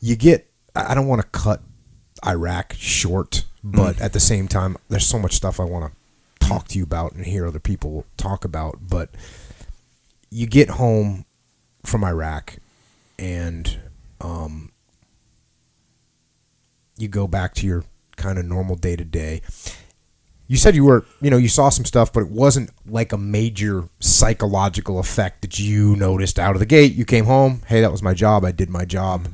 I don't want to cut Iraq short, but at the same time, there's so much stuff I want to talk to you about and hear other people talk about. But you get home from Iraq and you go back to your kind of normal day to day. You said you saw some stuff, but it wasn't like a major psychological effect that you noticed out of the gate. You came home. Hey, that was my job. I did my job.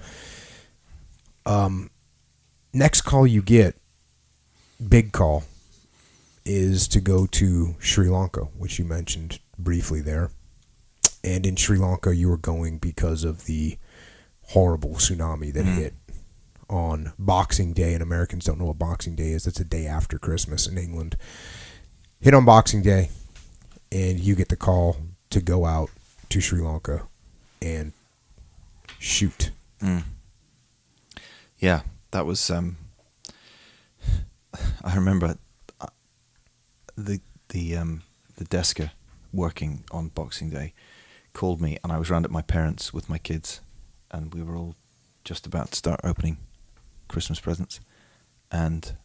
Next call you get, big call, is to go to Sri Lanka, which you mentioned briefly there. And in Sri Lanka, you were going because of the horrible tsunami that hit on Boxing Day, and Americans don't know what Boxing Day is. That's a day after Christmas in England. Hit on Boxing Day, and you get the call to go out to Sri Lanka and shoot. Yeah, that was. I remember the desker working on Boxing Day called me, and I was round at my parents' with my kids, and we were all just about to start opening Christmas presents, and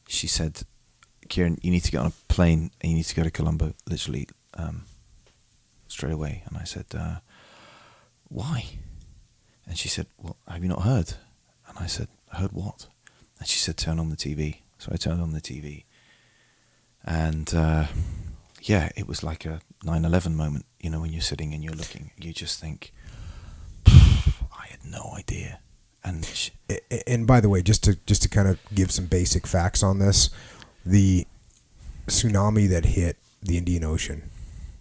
she said, "Kieran, you need to get on a plane and you need to go to Colombo literally straight away." And I said, "Why?" And she said, "Well, have you not heard?" And I said, "Heard what?" And she said, "Turn on the TV." So I turned on the TV, and it was like a 9/11 moment. When you're sitting and you're looking, you just think, I had no idea. And by the way, just to kind of give some basic facts on this, the tsunami that hit the Indian Ocean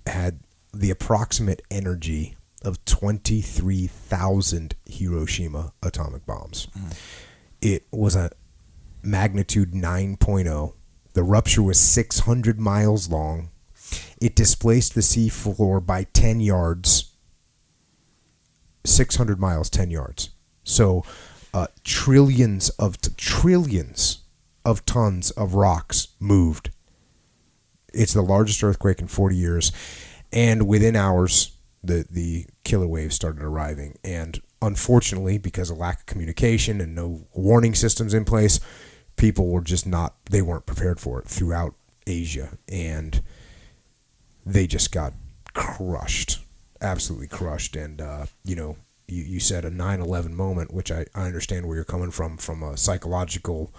had the approximate energy of 23,000 Hiroshima atomic bombs. It was a magnitude 9.0. The rupture was 600 miles long. It displaced the sea floor by 10 yards. 600 miles, 10 yards. So trillions of tons of rocks moved. It's the largest earthquake in 40 years. And within hours, the killer waves started arriving. And unfortunately, because of lack of communication and no warning systems in place, people were just they weren't prepared for it throughout Asia. And they just got crushed. Absolutely crushed. And you said a 9/11 moment, which I understand where you're coming from a psychological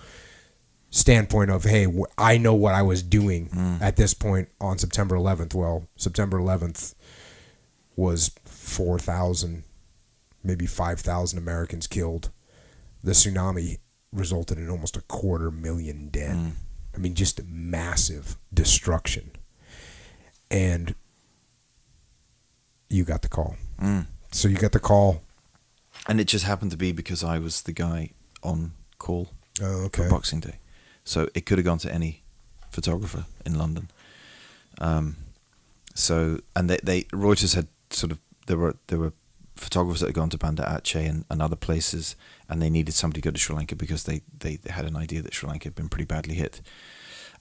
standpoint of, hey, I know what I was doing at this point on September 11th. Well, September 11th was 4,000, maybe 5,000 Americans killed. The tsunami resulted in almost 250,000 dead. I mean, just massive destruction. And you got the call. So you got the call. And it just happened to be because I was the guy on call for Boxing Day. So it could have gone to any photographer in London. Reuters had there were photographers that had gone to Banda Aceh and other places, and they needed somebody to go to Sri Lanka because they had an idea that Sri Lanka had been pretty badly hit.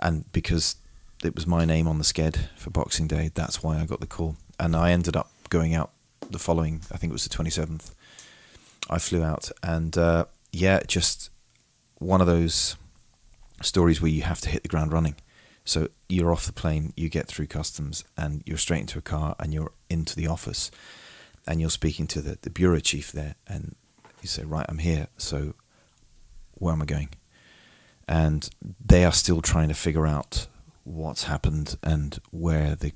And because it was my name on the sked for Boxing Day, that's why I got the call. And I ended up going out the following, I think it was the 27th. I flew out, and just one of those stories where you have to hit the ground running. So you're off the plane, you get through customs, and you're straight into a car, and you're into the office, and you're speaking to the bureau chief there, and you say, right, I'm here, so where am I going? And they are still trying to figure out what's happened and where the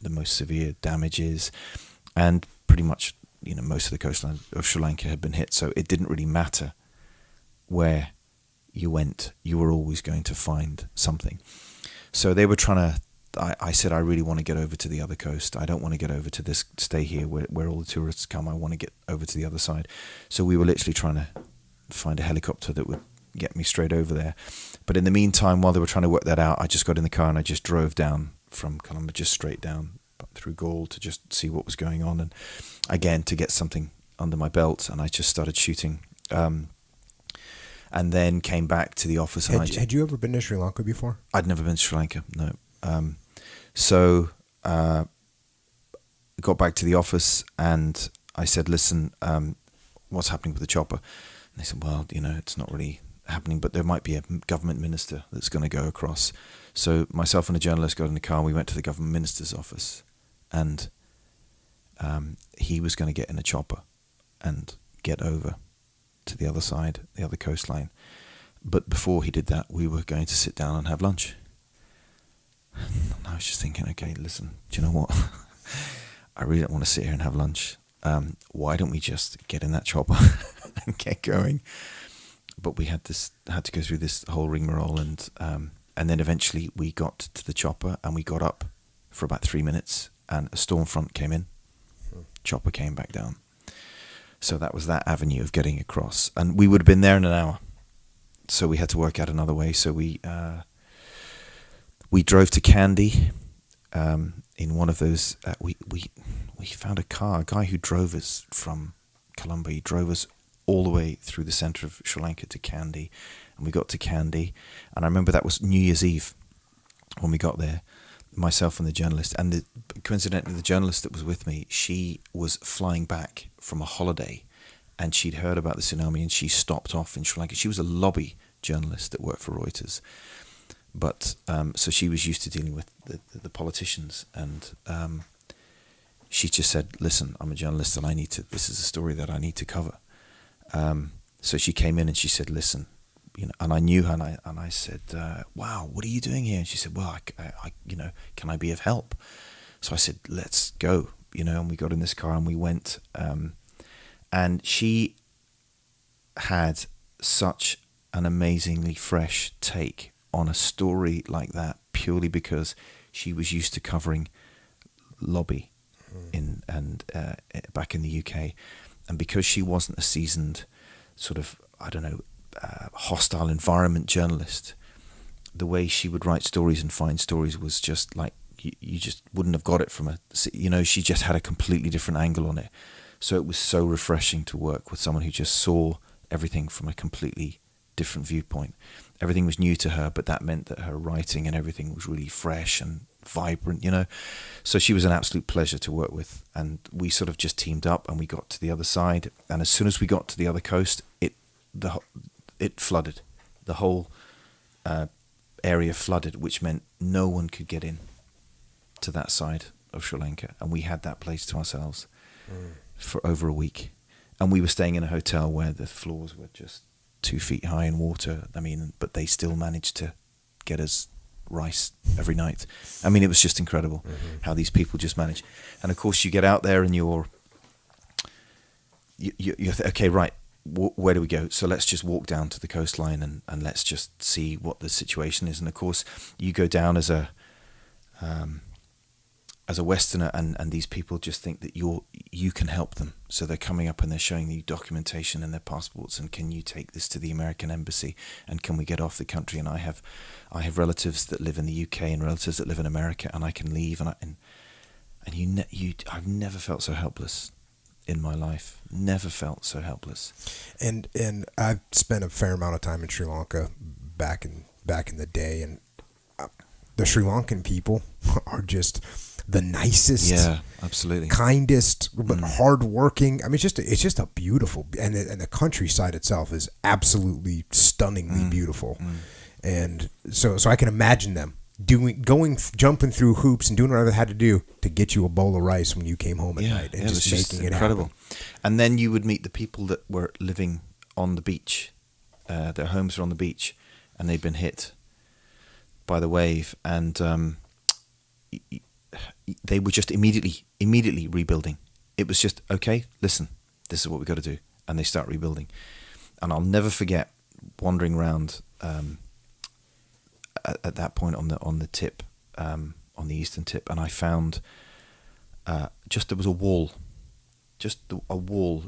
most severe damage is, and pretty much most of the coastline of Sri Lanka had been hit, so it didn't really matter where you went, you were always going to find something. So they were trying to, I said, I really want to get over to the other coast. I don't want to get over to this, stay here where all the tourists come. I want to get over to the other side. So we were literally trying to find a helicopter that would get me straight over there. But in the meantime, while they were trying to work that out, I just got in the car and I just drove down from Colombo, just straight down through Gaul to just see what was going on, and again to get something under my belt. And I just started shooting, and then came back to the office. Had you ever been to Sri Lanka before? I'd never been to Sri Lanka, no. So got back to the office, and I said, listen, what's happening with the chopper? And they said, well, it's not really happening, but there might be a government minister that's going to go across. So myself and a journalist got in the car, and we went to the government minister's office, and he was going to get in a chopper and get over to the other side, the other coastline. But before he did that, we were going to sit down and have lunch. And I was just thinking, okay, listen, do you know what? I really don't want to sit here and have lunch. Why don't we just get in that chopper and get going? But we had to go through this whole rigmarole, and then eventually we got to the chopper, and we got up for about 3 minutes, and a storm front came in. Chopper came back down. So that was that avenue of getting across, and we would have been there in an hour. So we had to work out another way. So we drove to Kandy. In one of those, we found a guy who drove us from Colombo. He drove us all the way through the centre of Sri Lanka to Kandy, and we got to Kandy, and I remember that was New Year's Eve when we got there, myself and the journalist, and coincidentally the journalist that was with me, she was flying back from a holiday, and she'd heard about the tsunami, and she stopped off in Sri Lanka. She was a lobby journalist that worked for Reuters, but so she was used to dealing with the politicians, and she just said, listen, I'm a journalist, and this is a story that I need to cover. So she came in and she said, listen, and I knew her, and I said, wow, what are you doing here? And she said, well, I can I be of help? So I said, let's go, and we got in this car and we went, and she had such an amazingly fresh take on a story like that, purely because she was used to covering lobby back in the UK, and because she wasn't a seasoned sort of, hostile environment journalist, the way she would write stories and find stories was just like, you just wouldn't have got it from she just had a completely different angle on it. So it was so refreshing to work with someone who just saw everything from a completely different viewpoint. Everything was new to her, but that meant that her writing and everything was really fresh and vibrant, So she was an absolute pleasure to work with, and we sort of just teamed up, and we got to the other side, and as soon as we got to the other coast, it flooded. The whole area flooded, which meant no one could get in to that side of Sri Lanka, and we had that place to ourselves for over a week, and we were staying in a hotel where the floors were just 2 feet high in water. But they still managed to get us rice every night. It was just incredible how these people just manage. And of course, you get out there and you're okay, right, where do we go? So let's just walk down to the coastline and let's just see what the situation is. And of course, you go down as a Westerner, and these people just think that you can help them. So they're coming up and they're showing you documentation and their passports, and can you take this to the American embassy, and can we get off the country? And I have relatives that live in the UK and relatives that live in America, and I can leave, I've never felt so helpless in my life. Never felt so helpless. And I've spent a fair amount of time in Sri Lanka back in the day, and the Sri Lankan people are just the nicest, absolutely, kindest, but hardworking. It's just a beautiful, and the countryside itself is absolutely stunningly beautiful, and so I can imagine them jumping through hoops and doing whatever they had to do to get you a bowl of rice when you came home at night, and just making it incredible. Happen. And then you would meet the people that were living on the beach. Their homes were on the beach, and they'd been hit by the wave, and they were just immediately rebuilding. It was just, okay, listen, this is what we've got to do, and they start rebuilding. And I'll never forget wandering around at that point on the tip, on the eastern tip, and I found there was a wall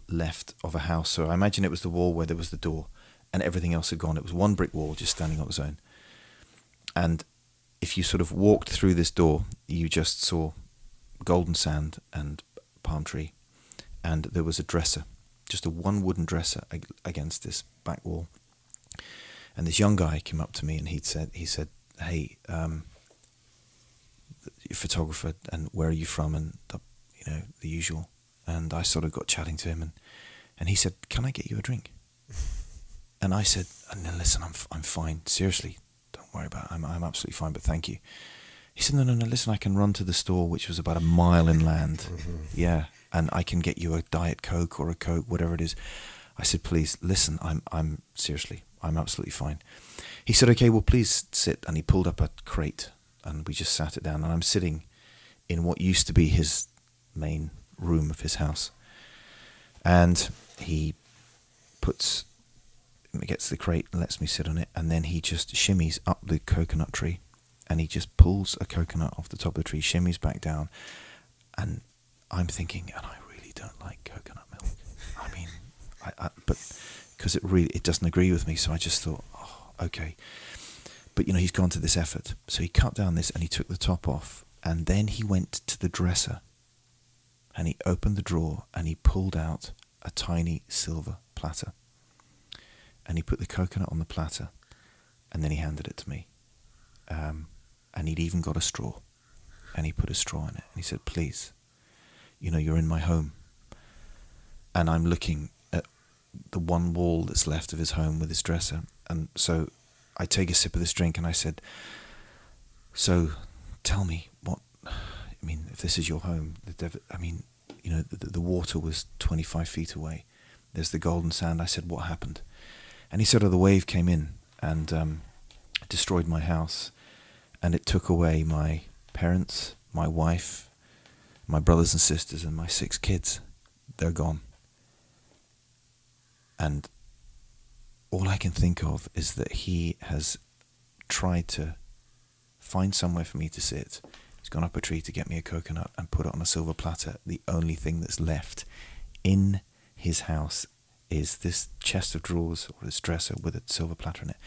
left of a house. So I imagine it was the wall where there was the door, and everything else had gone. It was one brick wall just standing on its own. And if you sort of walked through this door, you just saw golden sand and palm tree, and there was a dresser, just a one wooden dresser against this back wall. And this young guy came up to me, and he said, "Hey, you're a photographer, and where are you from?" And the usual. and I sort of got chatting to him, and he said, "Can I get you a drink?" And I said, "No, listen, I'm fine. Seriously, don't worry about it. I'm absolutely fine, but thank you." He said, "No, listen, I can run to the store, which was about a mile inland. Yeah, and I can get you a Diet Coke or a Coke, whatever it is." I said, "Please, listen, I'm seriously, I'm absolutely fine." He said, "Okay, well, please sit." And he pulled up a crate, and we just sat it down. And I'm sitting in what used to be his main room of his house. And he gets the crate and lets me sit on it. And then he just shimmies up the coconut tree. And he just pulls a coconut off the top of the tree, shimmies back down. And I'm thinking, and I really don't like coconut milk. I mean, but because it doesn't agree with me. So I just thought, oh, okay. But, he's gone to this effort. So he cut down this and he took the top off. And then he went to the dresser and he opened the drawer and he pulled out a tiny silver platter. And he put the coconut on the platter and then he handed it to me. And he'd even got a straw. And he put a straw in it. And he said, "Please, you're in my home." And I'm looking at the one wall that's left of his home with his dresser. And so I take a sip of this drink and I said, "So tell me if this is your home, the water was 25 feet away. There's the golden sand." I said, "What happened?" And he said, "Oh, the wave came in and destroyed my house. And it took away my parents, my wife, my brothers and sisters, and my 6 kids. They're gone." And all I can think of is that he has tried to find somewhere for me to sit. He's gone up a tree to get me a coconut and put it on a silver platter. The only thing that's left in his house is this chest of drawers or this dresser with a silver platter in it.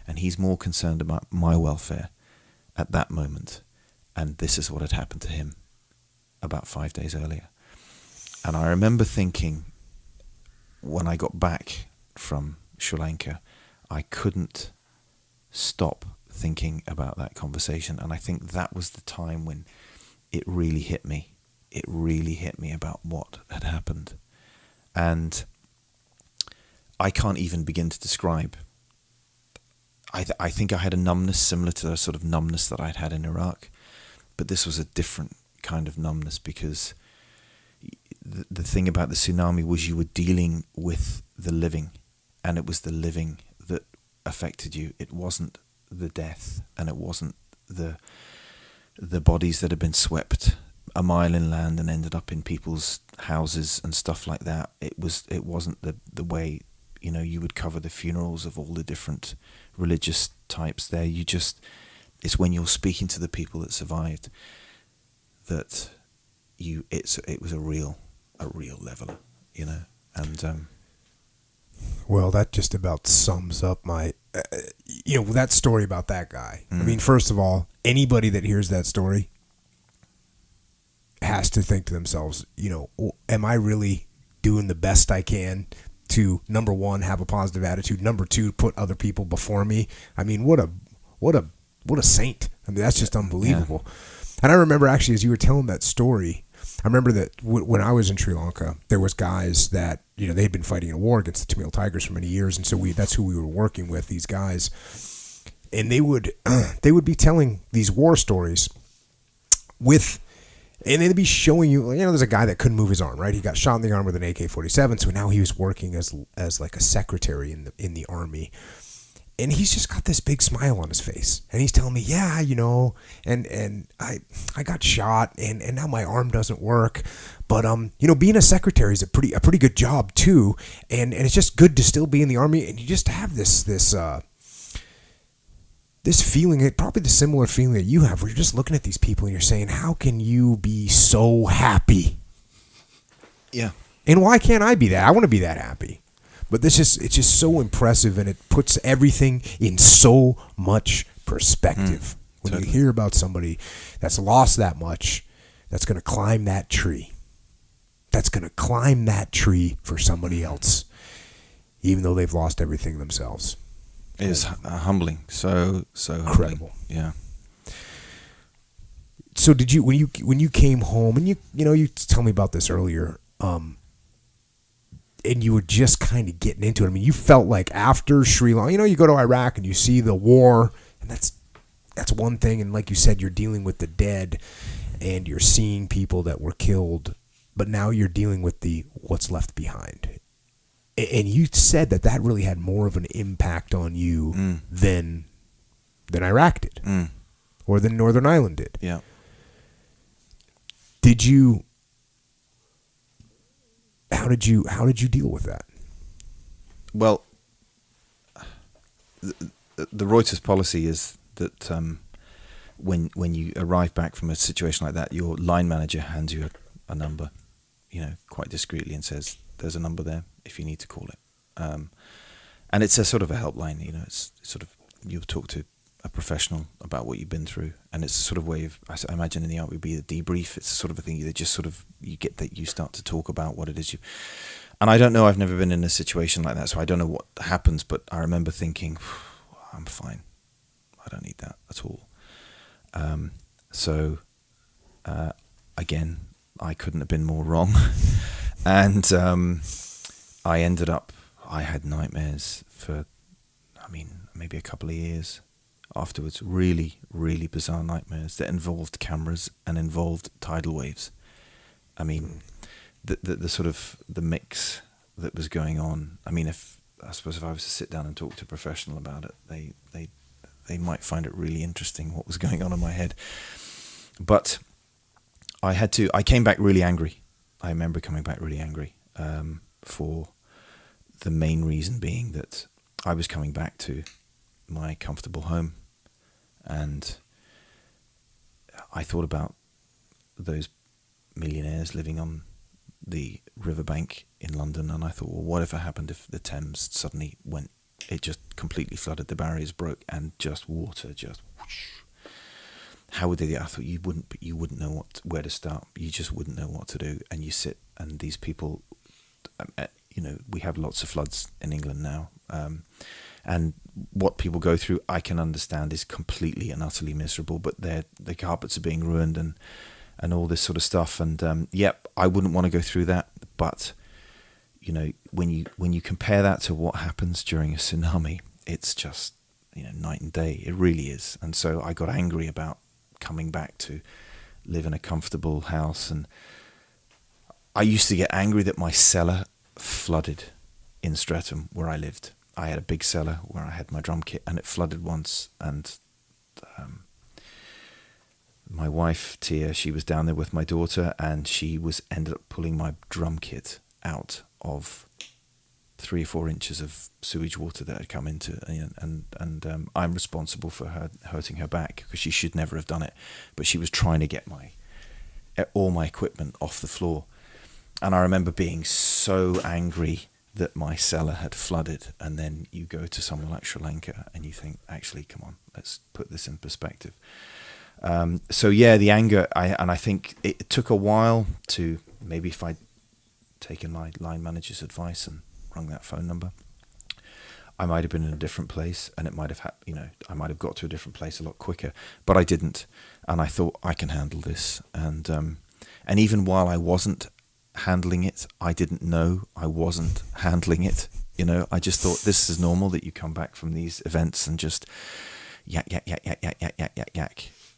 And he's more concerned about my welfare at that moment. And this is what had happened to him about 5 days earlier. And I remember thinking, when I got back from Sri Lanka, I couldn't stop thinking about that conversation. And I think that was the time when it really hit me. It really hit me about what had happened. And I can't even begin to describe. I think I had a numbness similar to the sort of numbness that I'd had in Iraq. But this was a different kind of numbness because the thing about the tsunami was you were dealing with the living, and it was the living that affected you. It wasn't the death, and it wasn't the bodies that had been swept a mile inland and ended up in people's houses and stuff like that. It wasn't the way you would cover the funerals of all the different religious types there. It's when you're speaking to the people that survived that it was a real leveler, and well, that just about sums up my that story about that guy. I mean, first of all, anybody that hears that story has to think to themselves, am I really doing the best I can to, number one, have a positive attitude, number two, put other people before me? I mean, what a saint. I mean, that's just unbelievable. Yeah. And I remember actually, as you were telling that story, I remember that when I was in Sri Lanka, there was guys that, they had been fighting a war against the Tamil Tigers for many years. And so that's who we were working with, these guys. And they would be telling these war stories and they'd be showing you, there's a guy that couldn't move his arm, right? He got shot in the arm with an AK-47. So now he was working as like a secretary in the army. And he's just got this big smile on his face. And he's telling me, yeah, and I got shot and now my arm doesn't work. But, being a secretary is a pretty good job too. And it's just good to still be in the army. And you just have this feeling, probably the similar feeling that you have, where you're just looking at these people and you're saying, how can you be so happy? Yeah. And why can't I be that? I want to be that happy. But it's just so impressive, and it puts everything in so much perspective. When you hear about somebody that's lost that much, that's going to climb that tree. That's going to climb that tree for somebody else, even though they've lost everything themselves. It is humbling, so incredible. Humbling. Yeah. So did you when you came home, and you tell me about this earlier? And you were just kind of getting into it. I mean, you felt like after Sri Lanka, you go to Iraq and you see the war, and that's one thing. And like you said, you're dealing with the dead, and you're seeing people that were killed, but now you're dealing with the what's left behind. And you said that really had more of an impact on you than Iraq did, or than Northern Ireland did. Yeah. Did you? How did you deal with that? Well, the Reuters policy is that when you arrive back from a situation like that, your line manager hands you a number, quite discreetly, and says, "There's a number there if you need to call it." And it's a sort of a helpline. It's sort of, you'll talk to a professional about what you've been through, and it's a sort of way of, I imagine in the art would be a debrief. It's a sort of a thing that just sort of, you get that you start to talk about what it is and I don't know, I've never been in a situation like that, so I don't know what happens, but I remember thinking, I'm fine, I don't need that at all. Again, I couldn't have been more wrong. And I had nightmares for, maybe a couple of years afterwards, really, really bizarre nightmares that involved cameras and involved tidal waves. The sort of the mix that was going on. If I was to sit down and talk to a professional about it, they might find it really interesting what was going on in my head. But I came back really angry. I remember coming back really angry, for the main reason being that I was coming back to my comfortable home, and I thought about those millionaires living on the riverbank in London, and I thought, well, whatever happened if the Thames suddenly it just completely flooded, the barriers broke, and just water just whoosh. How would they? I thought you wouldn't know where to start. You just wouldn't know what to do, and you sit, and these people, we have lots of floods in England now, and what people go through, I can understand, is completely and utterly miserable. But the carpets are being ruined, and all this sort of stuff. And I wouldn't want to go through that. But when you compare that to what happens during a tsunami, it's just night and day. It really is. And so I got angry about coming back to live in a comfortable house, and I used to get angry that my cellar flooded in Streatham where I lived. I had a big cellar where I had my drum kit, and it flooded once, and my wife Tia, she was down there with my daughter, and she ended up pulling my drum kit out of 3 or 4 inches of sewage water that had come into, and I'm responsible for her hurting her back, because she should never have done it, but she was trying to get all my equipment off the floor. And I remember being so angry that my cellar had flooded, and then you go to somewhere like Sri Lanka and you think, actually, come on, let's put this in perspective. The anger, I think it took a while to, maybe if I'd taken my line manager's advice and rung that phone number, I might have been in a different place, and it might have I might have got to a different place a lot quicker, but I didn't. And I thought, I can handle this. And even while I wasn't handling it, I didn't know I wasn't handling it. I just thought, this is normal, that you come back from these events and just yak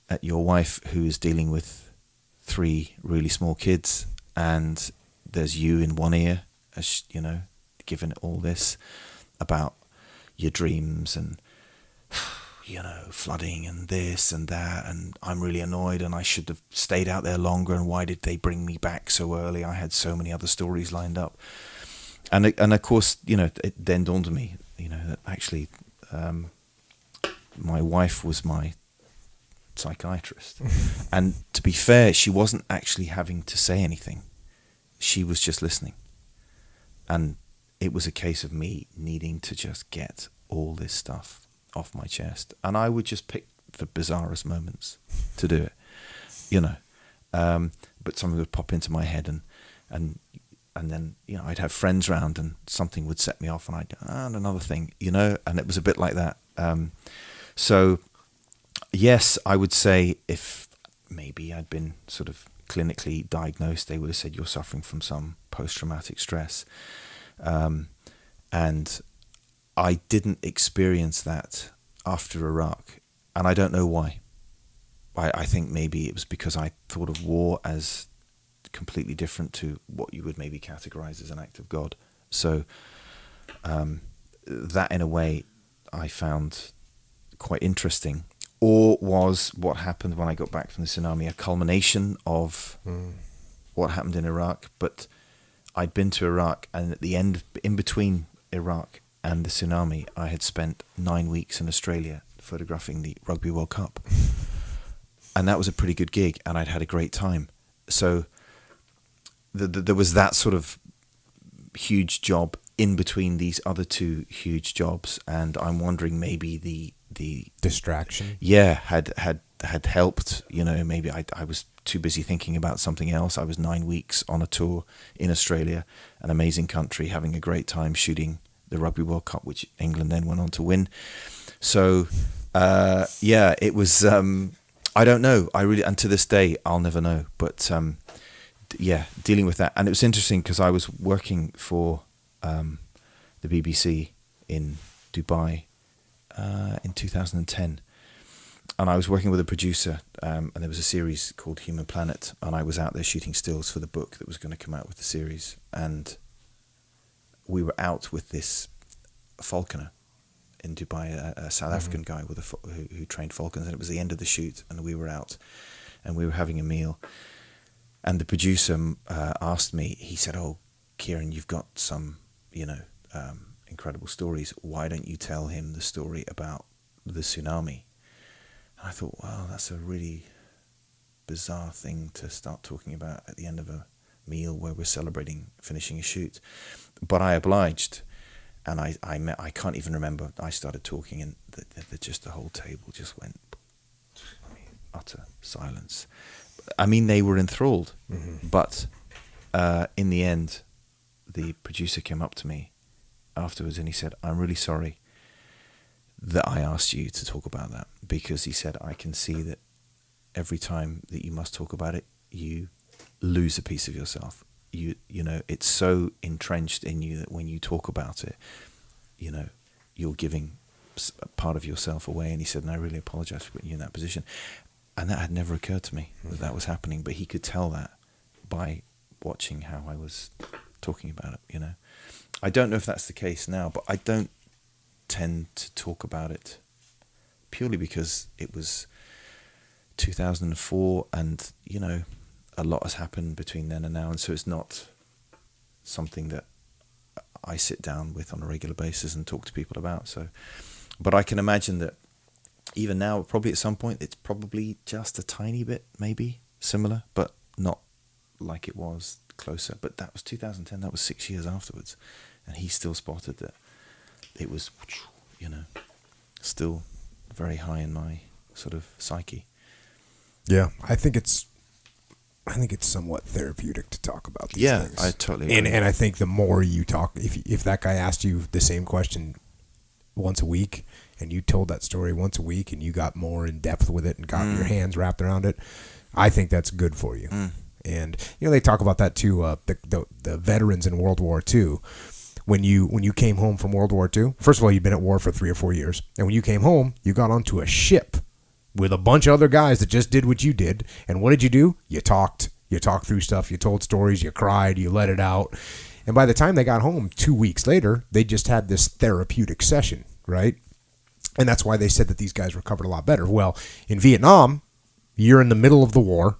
at your wife, who is dealing with 3 really small kids, and there's you in one ear, as given it all this about your dreams and flooding and this and that, and I'm really annoyed, and I should have stayed out there longer, and why did they bring me back so early? I had so many other stories lined up, and of course, it then dawned on me, that actually my wife was my psychiatrist, and to be fair, she wasn't actually having to say anything, she was just listening, and it was a case of me needing to just get all this stuff off my chest, and I would just pick the bizarrest moments to do it, but something would pop into my head, and then I'd have friends round, and something would set me off, and and another thing, and it was a bit like that. So yes, I would say, if maybe I'd been sort of clinically diagnosed. They would have said, you're suffering from some post-traumatic stress. And I didn't experience that after Iraq, and I don't know why. I think maybe it was because I thought of war as completely different to what you would maybe categorize as an act of God. So that, in a way, I found quite interesting. Or was what happened when I got back from the tsunami a culmination of what happened in Iraq? But I'd been to Iraq, and at the end, in between Iraq and the tsunami, I had spent 9 weeks in Australia photographing the Rugby World Cup. And that was a pretty good gig, and I'd had a great time. So there was that sort of huge job in between these other two huge jobs, and I'm wondering maybe the distraction, had helped. You know, maybe I was too busy thinking about something else. I was 9 weeks on a tour in Australia, an amazing country, having a great time shooting the Rugby World Cup, which England then went on to win. So it was. I don't know. And to this day, I'll never know. But dealing with that, and it was interesting because I was working for the BBC in Dubai in 2010, and I was working with a producer, and there was a series called Human Planet, and I was out there shooting stills for the book that was going to come out with the series, and we were out with this falconer in Dubai, a South African guy with who trained falcons, and it was the end of the shoot, and we were out, and we were having a meal, and the producer asked me. He said, "Oh, Kieran, you've got some, incredible stories. Why don't you tell him the story about the tsunami?" And I thought, wow, that's a really bizarre thing to start talking about at the end of a meal where we're celebrating finishing a shoot. But I obliged. And I can't even remember. I started talking, and the whole table just went, utter silence. I mean, they were enthralled. Mm-hmm. But in the end, the producer came up to me afterwards, and he said, "I'm really sorry that I asked you to talk about that, because," he said, "I can see that every time that you must talk about it, you lose a piece of yourself. You know, it's so entrenched in you that when you talk about it, you're giving part of yourself away." And he said, "And I really apologize for putting you in that position." And that had never occurred to me, that was happening. But he could tell that by watching how I was talking about it, I don't know if that's the case now, but I don't tend to talk about it purely because it was 2004, and, a lot has happened between then and now, and so it's not something that I sit down with on a regular basis and talk to people about. So, but I can imagine that even now, probably at some point, it's probably just a tiny bit, maybe similar, but not like it was closer. But that was 2010. That was 6 years afterwards, and he still spotted that it was, still very high in my sort of psyche. Yeah, I think it's somewhat therapeutic to talk about these things. Yeah, I totally agree. And I think the more you talk, if that guy asked you the same question once a week, and you told that story once a week, and you got more in depth with it and got your hands wrapped around it, I think that's good for you. And they talk about that too. The veterans in World War II, when you came home from World War II, first of all, you'd been at war for 3 or 4 years, and when you came home, you got onto a ship with a bunch of other guys that just did what you did. And what did you do? You talked through stuff. You told stories. You cried. You let it out. And by the time they got home 2 weeks later, they just had this therapeutic session, right? And that's why they said that these guys recovered a lot better. Well, in Vietnam, you're in the middle of the war.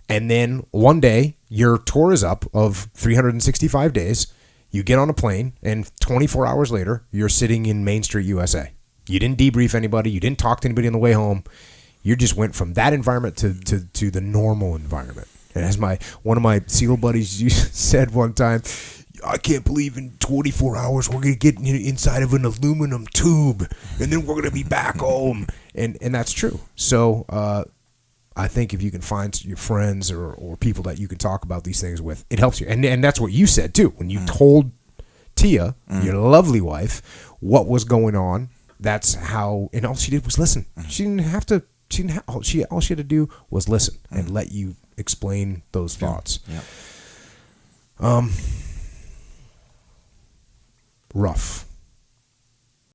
And then one day, your tour is up of 365 days. You get on a plane, and 24 hours later, you're sitting in Main Street, USA. You didn't debrief anybody. You didn't talk to anybody on the way home. You just went from that environment to the normal environment. And as one of my SEAL buddies said one time, "I can't believe in 24 hours we're going to get inside of an aluminum tube, and then we're going to be back home." And that's true. So I think if you can find your friends or people that you can talk about these things with, it helps you. And that's what you said too. When you told Tia, your lovely wife, what was going on, that's how, and all she did was listen. She didn't have to she didn't all she had to do was listen and let you explain those thoughts. Yeah. Rough.